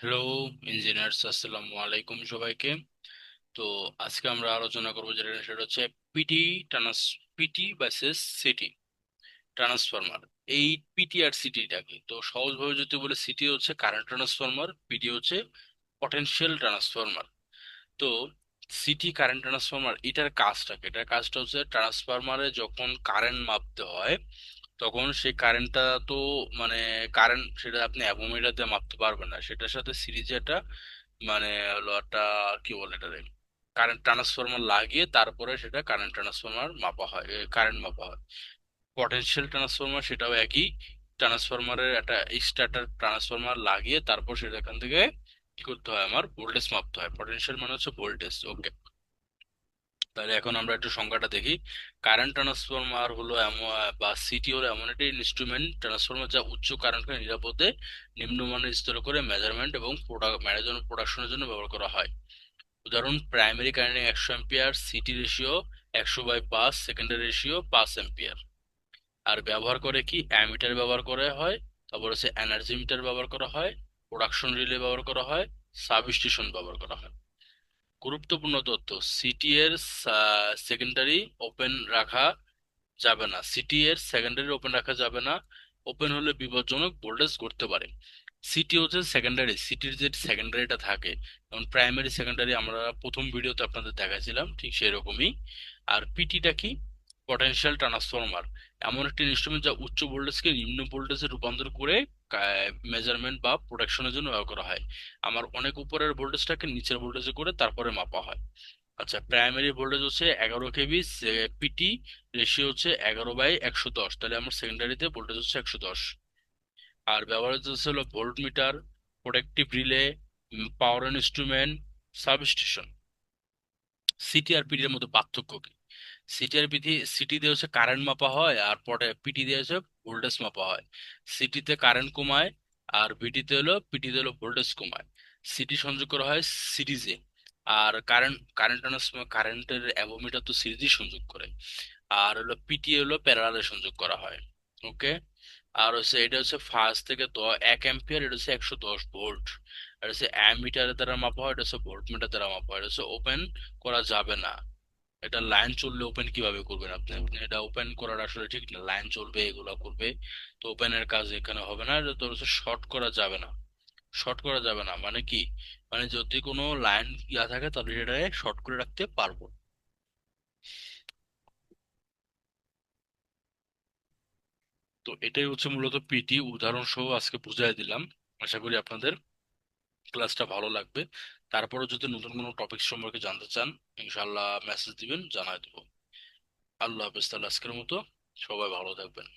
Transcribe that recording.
Hello engineers, আসসালামু আলাইকুম সবাইকে। তো আজকে আমরা আলোচনা করবো যেটা সেটা হচ্ছে PT trans PT versus CT transformer. এই পিটি আর সিটিটাকে তো সহজভাবে যদি বলে, সিটি হচ্ছে কারেন্ট ট্রান্সফরমার, পিটি হচ্ছে পটেনশিয়াল ট্রান্সফরমার। তো সিটি কারেন্ট ট্রান্সফরমার এটার কাজটা হচ্ছে ট্রান্সফরমারে যখন কারেন্ট মাপতে হয় তখন সেই কারেন্টটা তো মানে কারেন্ট সেটা আপনি অ্যাভোমিটার দিয়ে মাপতে পারবেন না, সেটার সাথে সিরিজে একটা হলো একটা কি বলে এটা, কারেন্ট ট্রান্সফরমার লাগিয়ে তারপরে সেটা কারেন্ট ট্রান্সফরমার মাপা হয়, কারেন্ট মাপা হয়। পটেনশিয়াল ট্রান্সফরমার সেটাও একই, ট্রান্সফরমারের একটা স্টার্টার ট্রান্সফরমার লাগিয়ে তারপর সেটা এখান থেকে কি করতে হয়, আমার ভোল্টেজ মাপতে হয়। পটেনশিয়াল মানে হচ্ছে ভোল্টেজ। ওকে, তাহলে এখন আমরা একটু সংজ্ঞাটা দেখি। কারেন্ট ট্রান্সফরমার হলো এমন, বা সিটি হলো এমন একটি ইনস্ট্রুমেন্ট ট্রান্সফরমার যা উচ্চ কারেন্টকে নিরাপদে নিম্নমানের স্তরে করে মেজারমেন্ট এবং প্রোডাকশনের জন্য ব্যবহার করা হয়। উদাহরণ: primary current 100 ampere, CT ratio 100/5, secondary ratio 5 ampere. আর ব্যবহার করে কি, অ্যামিটার ব্যবহার করা হয়, তারপর হচ্ছে এনার্জি মিটার ব্যবহার করা হয়, প্রোডাকশন রিলে ব্যবহার করা হয়, সাবস্টেশন ব্যবহার করা হয়। গুরুত্বপূর্ণ তথ্য: সিটি এর সেকেন্ডারি ওপেন রাখা যাবে না, সিটি এর সেকেন্ডারি ওপেন রাখা যাবে না। ওপেন হলে বিপজ্জনক ভোল্টেজ ঘটতে পারে। সিটি হচ্ছে সেকেন্ডারি, সিটির যে সেকেন্ডারিটা থাকে, যেমন প্রাইমারি সেকেন্ডারি আমরা প্রথম ভিডিওতে আপনাদের দেখাইছিলাম, ঠিক সেরকমই। আর পিটিটা কি, পটেনশিয়াল ট্রান্সফরমার, এমন একটি ইনস্ট্রুমেন্ট যা উচ্চ ভোল্টেজকে নিম্ন ভোল্টেজে রূপান্তর করে মেজারমেন্ট বা প্রোডাকশনের জন্য ব্যবহার করা হয়। আমার অনেক উপরের ভোল্টেজটাকে নিচের ভোল্টেজে করে তারপরে মাপা হয়। আচ্ছা, প্রাইমারি ভোল্টেজ হচ্ছে 11 কেভি, পিটি রেশিও হচ্ছে 11/110, তাহলে আমার সেকেন্ডারিতে ভোল্টেজ হচ্ছে 110। আর ব্যবহার হচ্ছে হলো ভোল্ট মিটার, প্রোটেক্টিভ রিলে, পাওয়ার ইনস্ট্রুমেন্ট, সাবস্টেশন। সিটি আর পিটি এর মধ্যে পার্থক্য কি? সিটি আর সিটি দিয়ে হচ্ছে কারেন্ট মাপা হয়, আর পরে পিটি দিয়ে হচ্ছে ভোল্টেজ মাপা হয়। সিটিতে কারেন্ট কমায়, আর পিটিতে হলো ভোল্টেজ কমায়। সিটি সংযোগ করা হয় সিরিজে, আর কারেন্টের অ্যাভোমিটার তো সিরিজই সংযোগ করে। আর হলো পিটি হলো প্যারালালে সংযোগ করা হয়। ওকে। আর হচ্ছে এটা হচ্ছে ফার্স্ট থেকে 1 অ্যাম্পিয়ার, এটা হচ্ছে 110 ভোল্ট। আর হচ্ছে অ্যামিটারের দ্বারা মাপা হয়, এটা হচ্ছে ভোল্ট মিটার দ্বারা মাপা হয়। এটা হচ্ছে ওপেন করা যাবে না। এটা লাইন চললে ওপেন কিভাবে করবেন আপনি? আপনি এটা ওপেন করার আসলে ঠিক না, লাইন চলবে, এগুলা করবে। তো ওপেনের কাজ এখানে হবে না। এটা তো হচ্ছে শর্ট করা যাবে না। শর্ট করা যাবে না মানে কি, মানে যদি কোনো লাইন থাকে তাহলে এটা শর্ট করে রাখতে পারবো। তো এটাই হচ্ছে মূলত পিটি, উদাহরণ সহ আজকে বুঝাই দিলাম। আশা করি আপনাদের ক্লাসটা ভালো লাগবে। তারপরে যদি নতুন কোনো টপিক সম্পর্কে জানতে চান, ইনশাল্লাহ মেসেজ দিবেন, জানাই দেবো। আল্লাহ হাফেজ। তাহলে আজকের মতো সবাই ভালো থাকবেন।